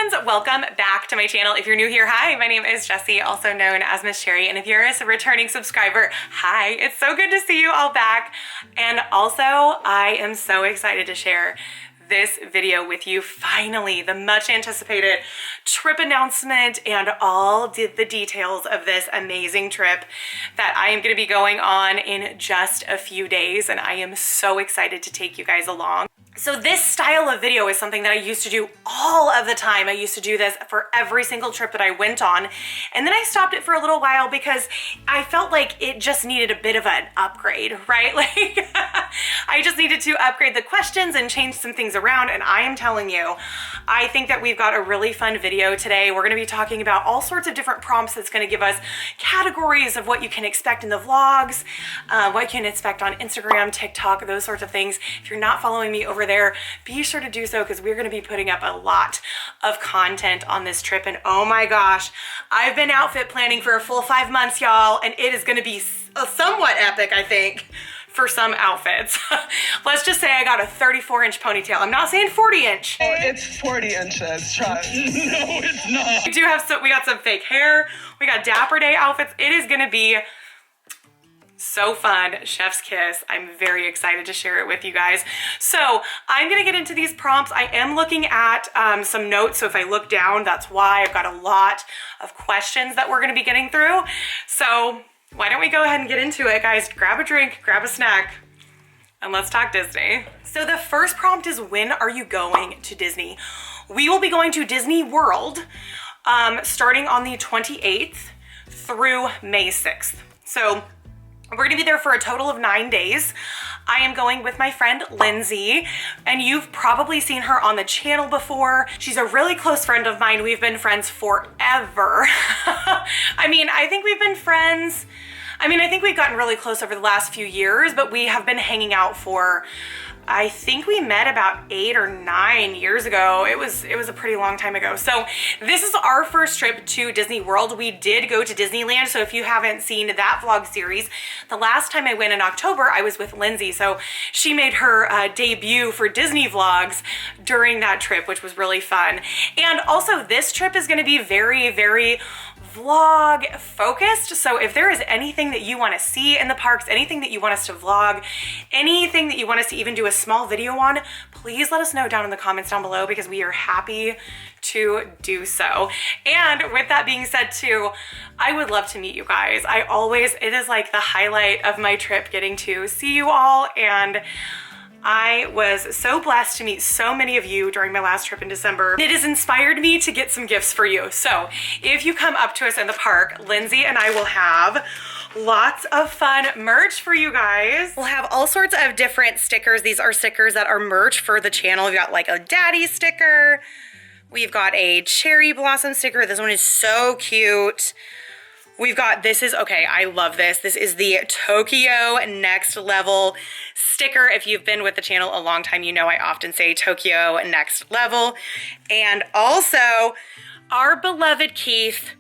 friends, welcome back to my channel. If you're new here, hi, my name is Jessi, also known as Miss Cherry, and if you're a returning subscriber, hi, it's so good to see you all back. And also, I am so excited to share this video with you. Finally, the much anticipated trip announcement and all the details of this amazing trip that I am going to be going on in just a few days, and I am so excited to take you guys along. So this style of video is something that I used to do all of the time. I used to do this for every single trip that I went on. And then I stopped it for a little while because I felt like it just needed a bit of an upgrade, right? Like I just needed to upgrade the questions and change some things around. And I am telling you, I think that we've got a really fun video today. We're gonna be talking about all sorts of different prompts that's gonna give us categories of what you can expect in the vlogs, what you can expect on Instagram, TikTok, those sorts of things. If you're not following me over there, be sure to do so because we're going to be putting up a lot of content on this trip. And oh my gosh, I've been outfit planning for a full 5 months, y'all, and it is going to be somewhat epic, I think, for some outfits. Let's just say I got a 34-inch ponytail. I'm not saying 40-inch. Oh, it's 40 inches, trust. No, it's not. We got some fake hair. We got Dapper Day outfits. It is going to be so fun, chef's kiss. I'm very excited to share it with you guys. So I'm gonna get into these prompts. I am looking at some notes, so if I look down, that's why. I've got a lot of questions that we're gonna be getting through. So why don't we go ahead and get into it, guys? Grab a drink, grab a snack, and let's talk Disney. So the first prompt is, when are you going to Disney? We will be going to Disney World starting on the 28th through May 6th. So we're gonna be there for a total of 9 days. I am going with my friend Lindsay, and you've probably seen her on the channel before. She's a really close friend of mine. We've been friends forever. I mean, I think we've been friends. I think we've gotten really close over the last few years, but we have been hanging out for, I think we met about 8 or 9 years ago. It was a pretty long time ago. So this is our first trip to Disney World. We did go to Disneyland. So if you haven't seen that vlog series, the last time I went in October, I was with Lindsay. So she made her debut for Disney vlogs during that trip, which was really fun. And also this trip is gonna be very, very vlog focused. So if there is anything that you want to see in the parks, anything that you want us to vlog, anything that you want us to even do a small video on, please let us know down in the comments down below because we are happy to do so. And with that being said too, I would love to meet you guys. It is like the highlight of my trip getting to see you all, and I was so blessed to meet so many of you during my last trip in December. It has inspired me to get some gifts for you. So if you come up to us in the park, Lindsay and I will have lots of fun merch for you guys. We'll have all sorts of different stickers. These are stickers that are merch for the channel. We've got like a daddy sticker. We've got a cherry blossom sticker. This one is so cute. We've got, okay, I love this. This is the Tokyo Next Level sticker. If you've been with the channel a long time, you know I often say Tokyo Next Level. And also, our beloved Keith.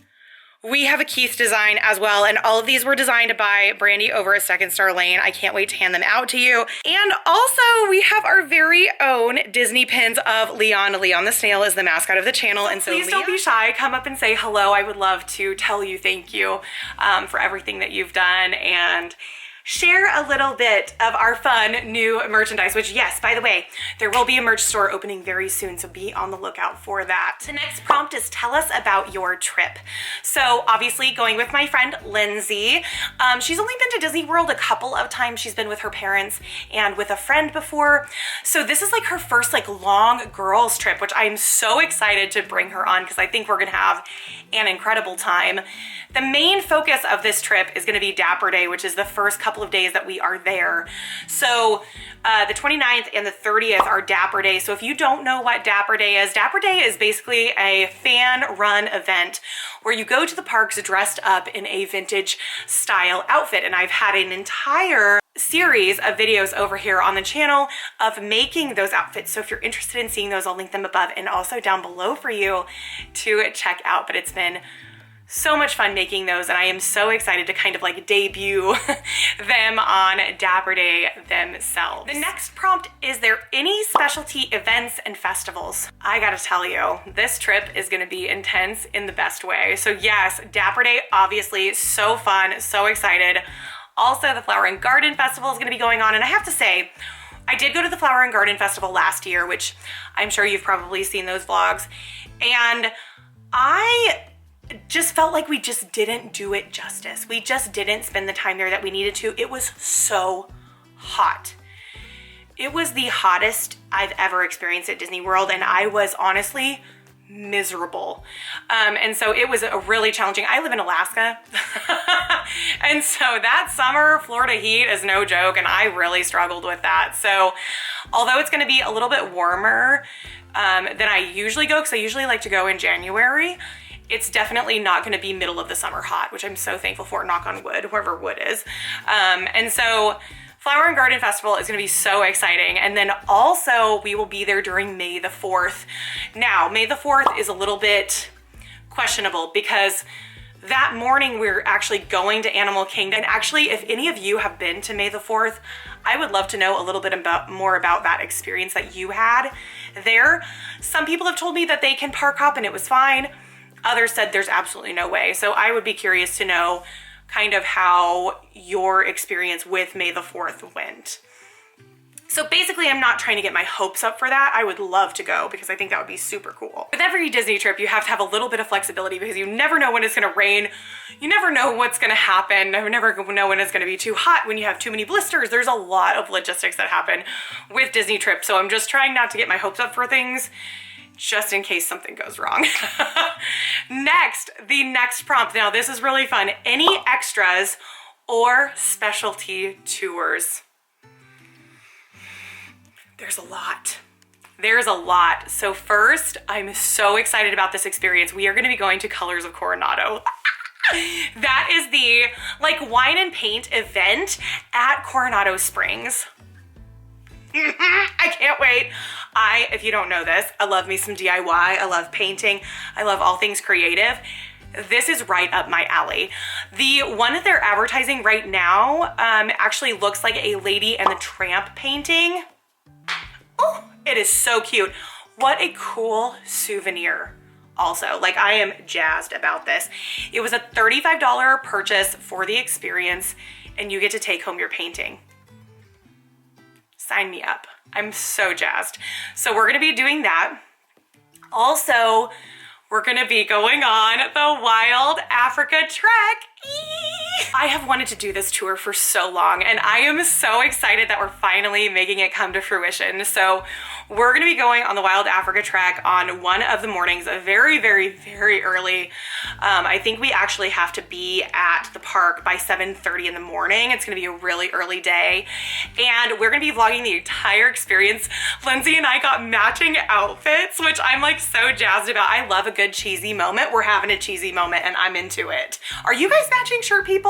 We have a Keith design as well, and all of these were designed by Brandy over at Second Star Lane. I can't wait to hand them out to you. And also, we have our very own Disney pins of Leon. Leon the snail is the mascot of the channel, and so please don't be shy. Come up and say hello. I would love to tell you thank you for everything that you've done and share a little bit of our fun new merchandise, which, yes, by the way, there will be a merch store opening very soon, so be on the lookout for that. The next prompt is, tell us about your trip. So obviously going with my friend Lindsay. She's only been to Disney World a couple of times. She's been with her parents and with a friend before. So this is like her first like long girls trip, which I'm so excited to bring her on because I think we're gonna have an incredible time. The main focus of this trip is gonna be Dapper Day, which is the first couple of days that we are there. So the 29th and the 30th are Dapper Day. So if you don't know what Dapper Day is basically a fan-run event where you go to the parks dressed up in a vintage style outfit. And I've had an entire series of videos over here on the channel of making those outfits. So if you're interested in seeing those, I'll link them above and also down below for you to check out. But it's been So much fun making those, and I am so excited to kind of like debut them on Dapper Day themselves. The next prompt, is there any specialty events and festivals? I gotta tell you, this trip is gonna be intense in the best way. So yes, Dapper Day, obviously, so fun, so excited. Also, the Flower and Garden Festival is gonna be going on, and I have to say, I did go to the Flower and Garden Festival last year, which I'm sure you've probably seen those vlogs, and I just felt like we just didn't do it justice. We just didn't spend the time there that we needed to. It was so hot. It was the hottest I've ever experienced at Disney World, and I was honestly miserable. And so it was a really challenging. I live in Alaska. And so that summer Florida heat is no joke, and I really struggled with that. So although it's gonna be a little bit warmer than I usually go, because I usually like to go in January, it's definitely not gonna be middle of the summer hot, which I'm so thankful for, knock on wood, wherever wood is. And so Flower and Garden Festival is gonna be so exciting. And then also we will be there during May the 4th. Now, May the 4th is a little bit questionable because that morning we're actually going to Animal Kingdom. And actually, if any of you have been to May the 4th, I would love to know a little bit more about that experience that you had there. Some people have told me that they can park hop and it was fine. Others said there's absolutely no way. So I would be curious to know kind of how your experience with May the 4th went. So basically, I'm not trying to get my hopes up for that. I would love to go because I think that would be super cool. With every Disney trip, you have to have a little bit of flexibility because you never know when it's gonna rain. You never know what's gonna happen. You never know when it's gonna be too hot, when you have too many blisters. There's a lot of logistics that happen with Disney trips. So I'm just trying not to get my hopes up for things, just in case something goes wrong. Next, the next prompt. Now this is really fun. Any extras or specialty tours? There's a lot. There's a lot. So first, I'm so excited about this experience. We are gonna be going to Colors of Coronado. That is the like wine and paint event at Coronado Springs. I can't wait. If you don't know this, I love me some DIY. I love painting. I love all things creative. This is right up my alley. The one that they're advertising right now actually looks like a Lady and the Tramp painting. Oh, it is so cute. What a cool souvenir. Also, like, I am jazzed about this. It was a $35 purchase for the experience, and you get to take home your painting. Sign me up. I'm so jazzed. So we're gonna be doing that. Also, we're gonna be going on the Wild Africa Trek. I have wanted to do this tour for so long, and I am so excited that we're finally making it come to fruition. So we're gonna be going on the Wild Africa Trek on one of the mornings, very, very, very early. I think we actually have to be at the park by 7:30 in the morning. It's gonna be a really early day, and we're gonna be vlogging the entire experience. Lindsay and I got matching outfits, which I'm like so jazzed about. I love a good cheesy moment. We're having a cheesy moment, and I'm into it. Are you guys matching shirt people?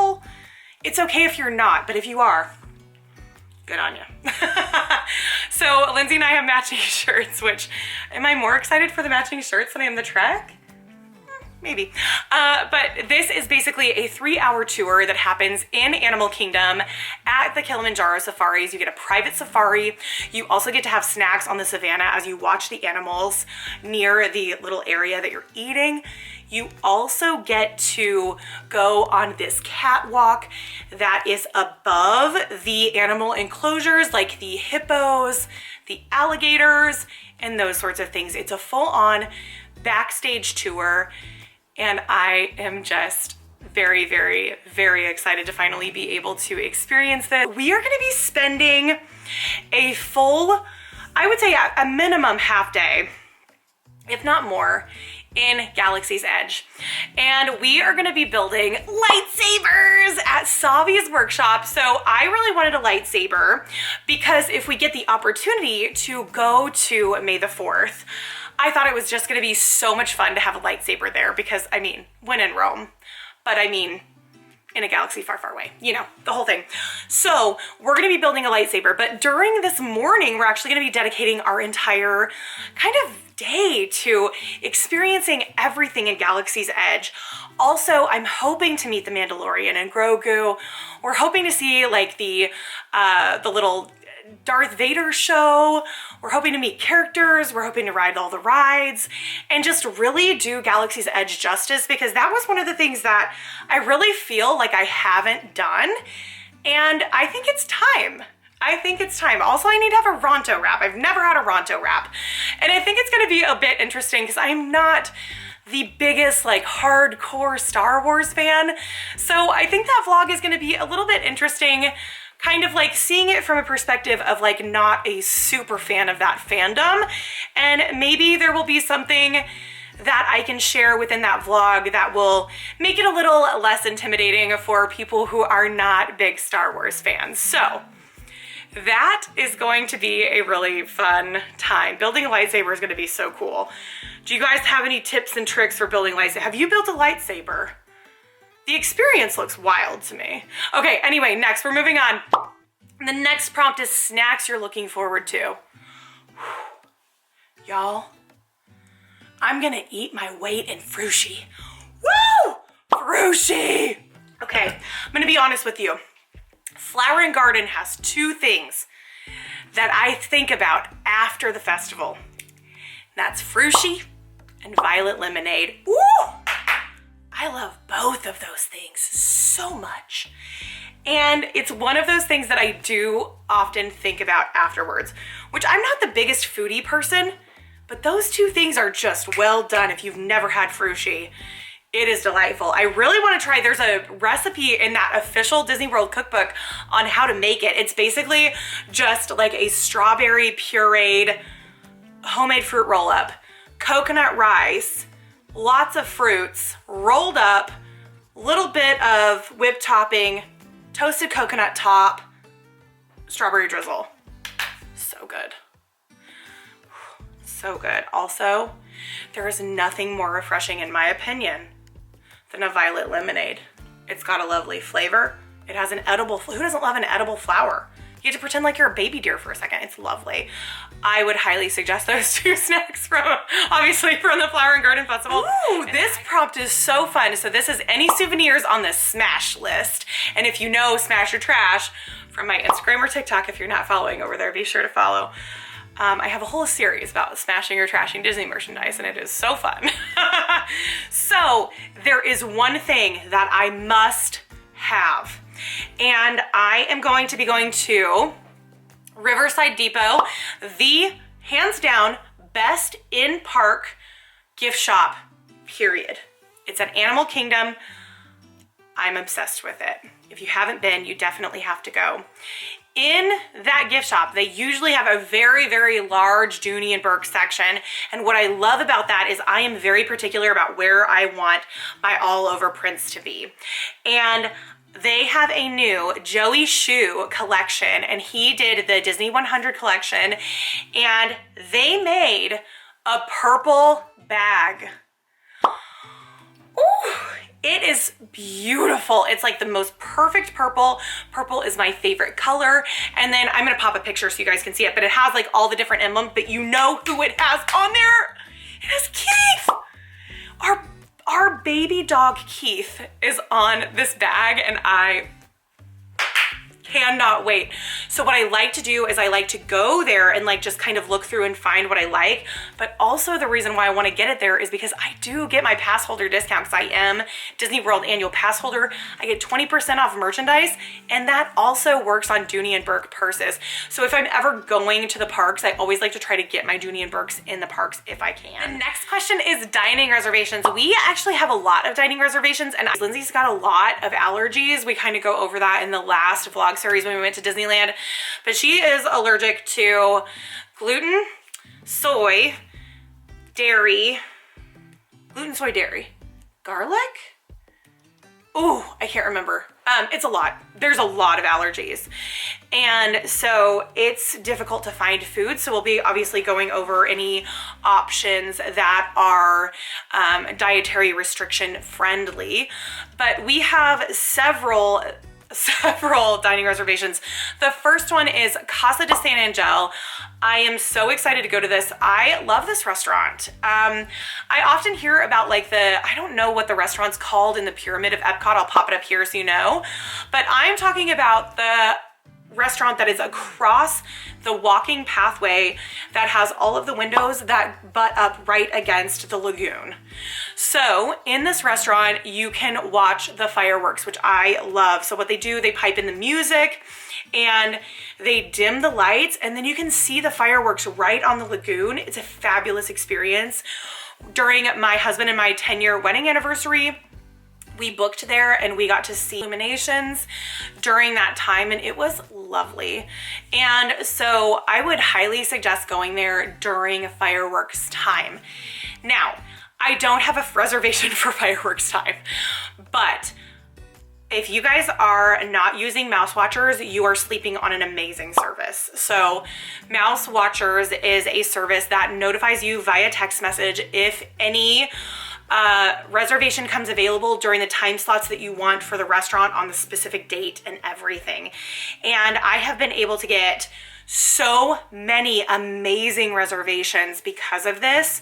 It's okay if you're not, but if you are, good on you. So Lindsay and I have matching shirts, which, am I more excited for the matching shirts than I am the trek? Maybe. But this is basically a 3-hour tour that happens in Animal Kingdom at the Kilimanjaro safaris. You get a private safari. You also get to have snacks on the savannah as you watch the animals near the little area that you're eating. You also get to go on this catwalk that is above the animal enclosures, like the hippos, the alligators, and those sorts of things. It's a full-on backstage tour, and I am just very, very, very excited to finally be able to experience this. We are gonna be spending a full, I would say a minimum half day, if not more, in Galaxy's Edge. And we are gonna be building lightsabers at Savi's workshop. So I really wanted a lightsaber because if we get the opportunity to go to May the 4th, I thought it was just gonna be so much fun to have a lightsaber there because, I mean, when in Rome, but I mean, in a galaxy far, far away, you know, the whole thing. So we're gonna be building a lightsaber, but during this morning, we're actually gonna be dedicating our entire kind of day to experiencing everything in Galaxy's Edge. Also, I'm hoping to meet the Mandalorian and Grogu. We're hoping to see like the little Darth Vader show. We're hoping to meet characters. We're hoping to ride all the rides and just really do Galaxy's Edge justice, because that was one of the things that I really feel like I haven't done. And I think it's time. I think it's time. Also, I need to have a Ronto wrap. I've never had a Ronto wrap. And I think it's going to be a bit interesting because I'm not the biggest like hardcore Star Wars fan. So I think that vlog is going to be a little bit interesting, kind of like seeing it from a perspective of like not a super fan of that fandom. And maybe there will be something that I can share within that vlog that will make it a little less intimidating for people who are not big Star Wars fans. So that is going to be a really fun time. Building a lightsaber is going to be so cool. Do you guys have any tips and tricks for building lightsaber? Have you built a lightsaber? The experience looks wild to me. Okay, anyway, next, we're moving on. The next prompt is snacks you're looking forward to. Y'all, I'm gonna eat my weight in frushi. Woo! Frushi! Okay, I'm gonna be honest with you. Flower and Garden has two things that I think about after the festival. That's frushi and violet lemonade. Woo! I love both of those things so much. And it's one of those things that I do often think about afterwards, which I'm not the biggest foodie person, but those two things are just well done. If you've never had frushi, it is delightful. I really want to try, there's a recipe in that official Disney World cookbook on how to make it. It's basically just like a strawberry pureed homemade fruit roll up, coconut rice, lots of fruits, rolled up, little bit of whipped topping, toasted coconut top, strawberry drizzle. So good. So good. Also, there is nothing more refreshing, in my opinion, than a violet lemonade. It's got a lovely flavor. It has an edible, who doesn't love an edible flower? You get to pretend like you're a baby deer for a second. It's lovely. I would highly suggest those two snacks from, obviously, from the Flower and Garden Festival. Ooh, this prompt is so fun. So this is any souvenirs on the smash list. And if you know Smash or Trash from my Instagram or TikTok, if you're not following over there, be sure to follow. I have a whole series about smashing or trashing Disney merchandise, and it is so fun. So there is one thing that I must have, and I am going to be going to Riverside Depot, the hands down best in-park gift shop, period. It's at Animal Kingdom. I'm obsessed with it. If you haven't been, you definitely have to go. In that gift shop, they usually have a very, very large Dooney and Burke section. And what I love about that is I am very particular about where I want my all over prints to be. And they have a new Joey Shoe collection, and he did the Disney 100 collection, and they made a purple bag. Ooh, it is beautiful. It's like the most perfect purple. Purple is my favorite color. And then I'm gonna pop a picture so you guys can see it, but it has like all the different emblems, but you know who it has on there? It has Keith. Our baby dog Keith is on this bag, and I cannot wait. So what I like to do is I like to go there and like just kind of look through and find what I like. But also the reason why I want to get it there is because I do get my pass holder discount, because I am Disney World annual pass holder. I get 20% off merchandise, and that also works on Dooney and Burke purses. So if I'm ever going to the parks, I always like to try to get my Dooney and Burkes in the parks if I can. The next question is dining reservations. We actually have a lot of dining reservations, and Lindsay's got a lot of allergies. We kind of go over that in the last vlog series when we went to Disneyland, but she is allergic to gluten, soy, dairy, garlic. Ooh, I can't remember. It's a lot. There's a lot of allergies. And so it's difficult to find food. So we'll be obviously going over any options that are dietary restriction friendly. But we have several several dining reservations. The first one is Casa de San Angel. I am so excited to go to this. I love this restaurant. I often hear about like I don't know what the restaurant's called in the pyramid of Epcot. I'll pop it up here so you know. But I'm talking about the restaurant that is across the walking pathway that has all of the windows that butt up right against the lagoon. So in this restaurant, you can watch the fireworks, which I love. So what they do, they pipe in the music and they dim the lights, and then you can see the fireworks right on the lagoon. It's a fabulous experience. During my husband and my 10-year wedding anniversary, we booked there and we got to see illuminations during that time, and it was lovely. And so I would highly suggest going there during fireworks time. Now, I don't have a reservation for fireworks time, but if you guys are not using Mouse Watchers, you are sleeping on an amazing service. So Mouse Watchers is a service that notifies you via text message if any reservation comes available during the time slots that you want for the restaurant on the specific date and everything. And I have been able to get so many amazing reservations because of this.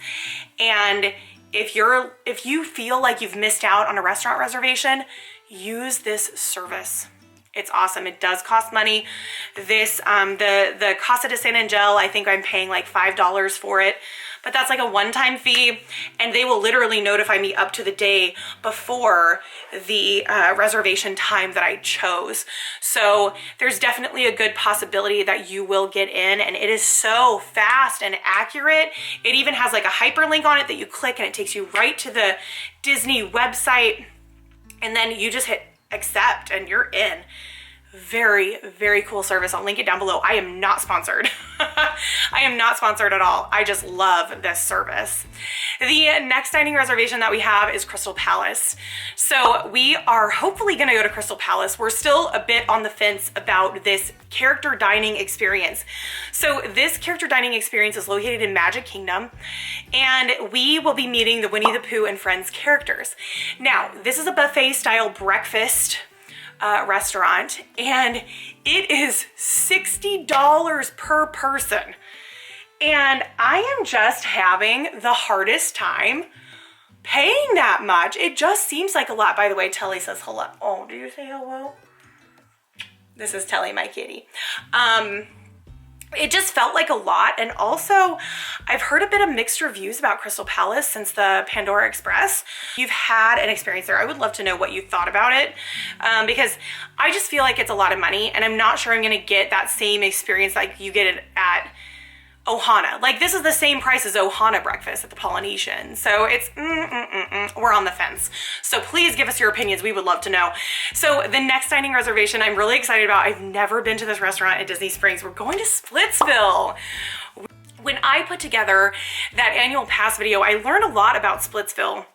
And if you feel like you've missed out on a restaurant reservation, use this service. It's awesome. It does cost money. This, the Casa de San Angel, I think I'm paying like $5 for it, but that's like a one-time fee, and they will literally notify me up to the day before the reservation time that I chose. So there's definitely a good possibility that you will get in, and it is so fast and accurate. It even has like a hyperlink on it that you click and it takes you right to the Disney website, and then you just hit accept and you're in. Very, very cool service. I'll link it down below. I am not sponsored. I am not sponsored at all. I just love this service. The next dining reservation that we have is Crystal Palace. So we are hopefully going to go to Crystal Palace. We're still a bit on the fence about this character dining experience. So this character dining experience is located in Magic Kingdom, and we will be meeting the Winnie the Pooh and Friends characters. Now, this is a buffet style breakfast restaurant, and it is $60 per person. And I am just having the hardest time paying that much. It just seems like a lot. By the way, Telly says hello. Oh, do you say hello? This is Telly, my kitty. It just felt like a lot. And also, I've heard a bit of mixed reviews about Crystal Palace since the Pandora Express. You've had an experience there. I would love to know what you thought about it, because I just feel like it's a lot of money, and I'm not sure I'm gonna get that same experience like you get it at Ohana. Like, this is the same price as Ohana breakfast at the Polynesian. So it's, we're on the fence. So please give us your opinions. We would love to know. So the next dining reservation I'm really excited about. I've never been to this restaurant at Disney Springs. We're going to Splitsville. When I put together that annual pass video, I learned a lot about Splitsville,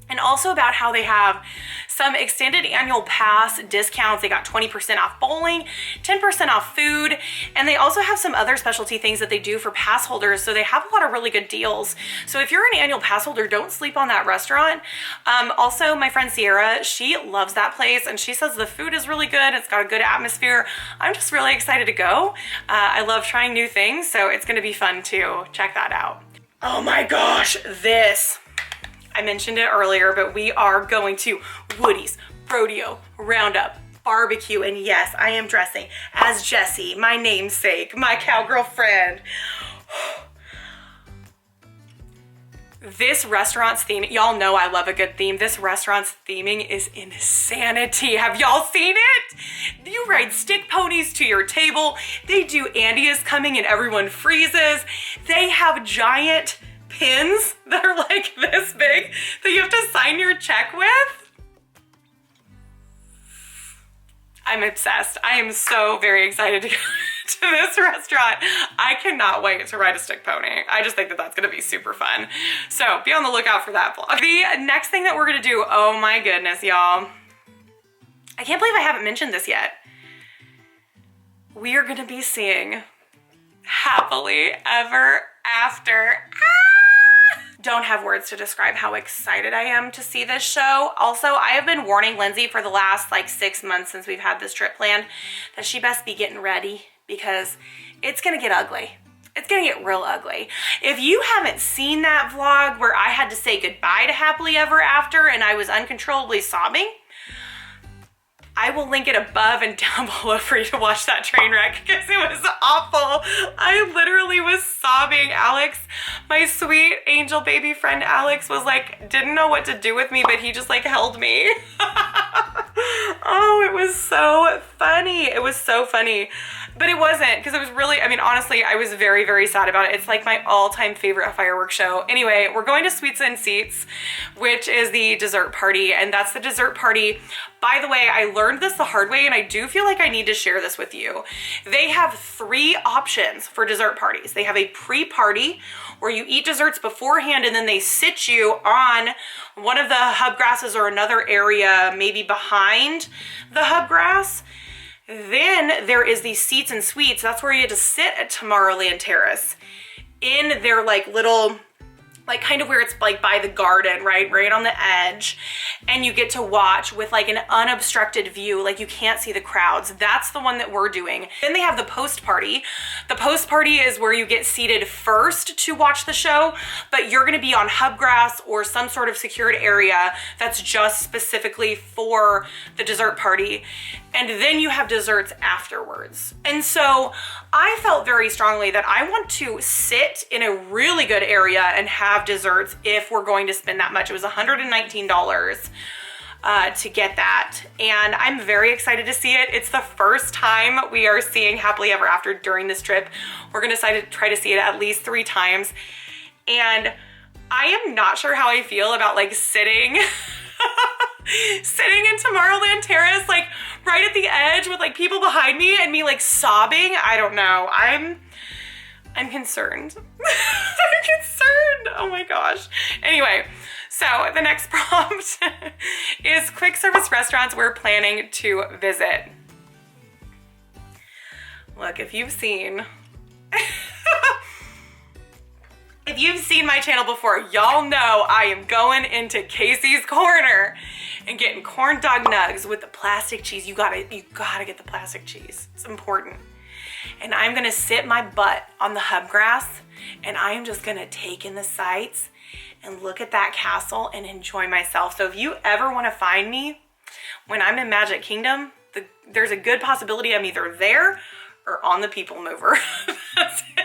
and also about how they have some extended annual pass discounts. They got 20% off bowling, 10% off food, and they also have some other specialty things that they do for pass holders. So they have a lot of really good deals. So if you're an annual pass holder, don't sleep on that restaurant. Also, my friend Sierra, she loves that place, and she says the food is really good. It's got a good atmosphere. I'm just really excited to go. I love trying new things, so it's gonna be fun to check that out. Oh my gosh, this. I mentioned it earlier, but we are going to Woody's Rodeo Roundup Barbecue. And yes, I am dressing as Jessi, my namesake, my cowgirl friend. This restaurant's theme, y'all know I love a good theme. This restaurant's theming is insanity. Have y'all seen it? You ride stick ponies to your table. They do Andy is Coming and everyone freezes. They have giant pins that are like this big that you have to sign your check with. I'm obsessed. I am so very excited to go to this restaurant. I cannot wait to ride a stick pony. I just think that that's gonna be super fun. So be on the lookout for that vlog. The next thing that we're gonna do, oh my goodness, y'all. I can't believe I haven't mentioned this yet. We are gonna be seeing Happily Ever After. Ah! don't have words to describe how excited I am to see this show. Also, I have been warning Lindsay for the last like 6 months since we've had this trip planned that she best be getting ready because it's gonna get ugly. It's gonna get real ugly. If you haven't seen that vlog where I had to say goodbye to Happily Ever After and I was uncontrollably sobbing, I will link it above and down below for you to watch that train wreck because it was awful. I literally was sobbing. Alex, my sweet angel baby friend Alex, was like, didn't know what to do with me, but he just like held me. Oh, it was so funny. It was so funny. But it wasn't, because it was really, I mean, honestly, I was very, very sad about it. It's like my all-time favorite fireworks show. Anyway, we're going to Sweets and Seats, which is the dessert party, and that's the dessert party. By the way, I learned this the hard way, and I do feel like I need to share this with you. They have 3 options for dessert parties. They have a pre-party, where you eat desserts beforehand, and then they sit you on one of the hub grasses or another area, maybe behind the hub grass. Then there is the Seats and Sweets. That's where you get to sit at Tomorrowland Terrace in their like little, like kind of where it's like by the garden, right on the edge, and you get to watch with like an unobstructed view, like you can't see the crowds. That's the one that we're doing. Then they have the post party. The post party is where you get seated first to watch the show, but you're gonna be on hub grass or some sort of secured area that's just specifically for the dessert party. And then you have desserts afterwards. And so I felt very strongly that I want to sit in a really good area and have desserts if we're going to spend that much. It was $119 to get that. And I'm very excited to see it. It's the first time we are seeing Happily Ever After during this trip. We're gonna try to see it at least 3 times. And I am not sure how I feel about like sitting sitting in Tomorrowland Terrace, like right at the edge with like people behind me and me like sobbing. I don't know. I'm concerned. I'm concerned. Oh my gosh. Anyway, so the next prompt is quick service restaurants we're planning to visit. Look, if you've seen my channel before, y'all know I am going into Casey's Corner and getting corn dog nugs with the plastic cheese. You gotta get the plastic cheese. It's important. And I'm gonna sit my butt on the hub grass and I am just gonna take in the sights and look at that castle and enjoy myself. So if you ever wanna find me when I'm in Magic Kingdom, there's a good possibility I'm either there or on the People Mover. That's it.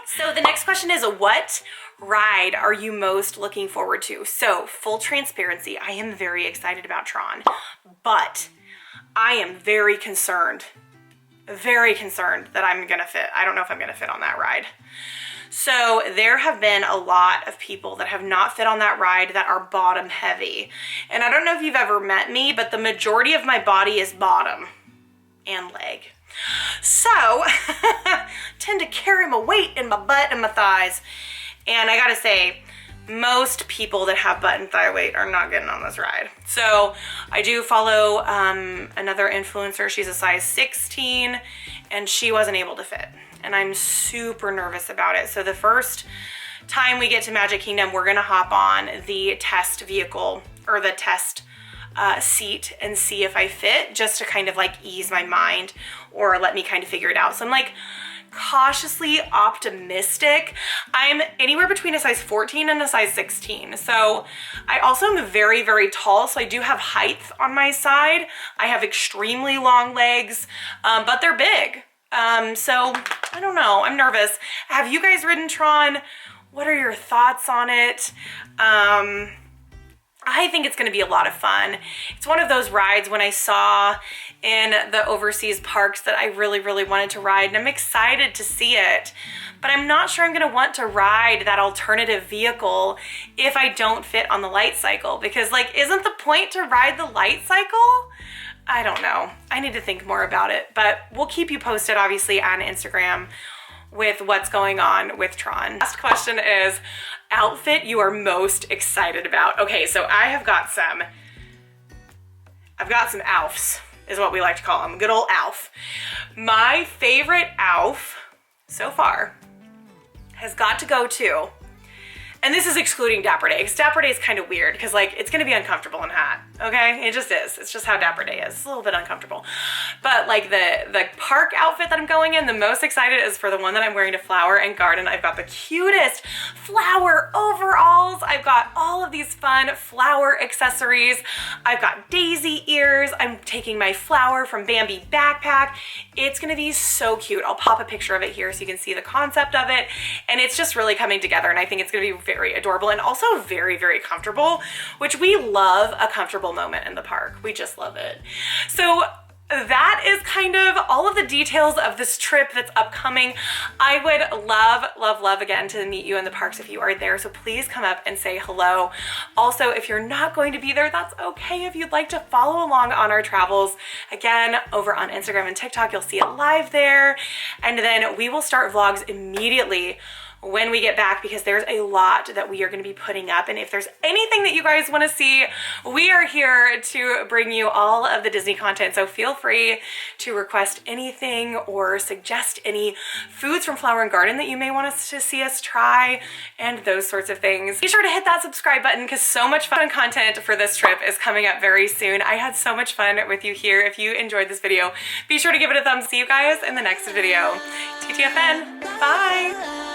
So the next question is, what ride are you most looking forward to? So full transparency, I am very excited about Tron, but I am very concerned that I'm gonna fit. I don't know if I'm gonna fit on that ride. So there have been a lot of people that have not fit on that ride that are bottom heavy. And I don't know if you've ever met me, but the majority of my body is bottom and leg. So tend to carry my weight in my butt and my thighs. And I gotta say, most people that have butt and thigh weight are not getting on this ride. So I do follow another influencer. She's a size 16 and she wasn't able to fit. And I'm super nervous about it. So the first time we get to Magic Kingdom, we're gonna hop on the test vehicle or the test seat and see if I fit, just to kind of like ease my mind or let me kind of figure it out. So I'm like cautiously optimistic. I'm anywhere between a size 14 and a size 16. So I also am very, very tall. So I do have height on my side. I have extremely long legs, but they're big. So I don't know, I'm nervous. Have you guys ridden Tron? What are your thoughts on it? I think it's gonna be a lot of fun. It's one of those rides when I saw in the overseas parks that I really, really wanted to ride, and I'm excited to see it. But I'm not sure I'm gonna want to ride that alternative vehicle if I don't fit on the light cycle, because like, isn't the point to ride the light cycle? I don't know. I need to think more about it, but we'll keep you posted obviously on Instagram with what's going on with Tron. Last question is, outfit you are most excited about. Okay, so I've got some Alfs, is what we like to call them. Good old Alf. My favorite Alf so far has got to go to, and this is excluding Dapper Day, because Dapper Day is kind of weird, because like, it's gonna be uncomfortable and hot, okay? It just is. It's just how Dapper Day is. It's a little bit uncomfortable. But like the park outfit that I'm going in, the most excited is for the one that I'm wearing to Flower and Garden. I've got the cutest flower overalls. I've got all of these fun flower accessories. I've got daisy ears. I'm taking my Flower from Bambi backpack. It's gonna be so cute. I'll pop a picture of it here so you can see the concept of it. And it's just really coming together, and I think it's gonna be very adorable and also very, very comfortable, which we love a comfortable moment in the park. We just love it. So that is kind of all of the details of this trip that's upcoming. I would love, love, love again to meet you in the parks if you are there. So please come up and say hello. Also, if you're not going to be there, that's okay. If you'd like to follow along on our travels, again, over on Instagram and TikTok, you'll see it live there. And then we will start vlogs immediately when we get back, because there's a lot that we are going to be putting up. And if there's anything that you guys want to see, we are here to bring you all of the Disney content. So feel free to request anything or suggest any foods from Flower and Garden that you may want us to see us try and those sorts of things. Be sure to hit that subscribe button, because so much fun content for this trip is coming up very soon. I had so much fun with you here. If you enjoyed this video, be sure to give it a thumbs. See you guys in the next video. TTFN. Bye.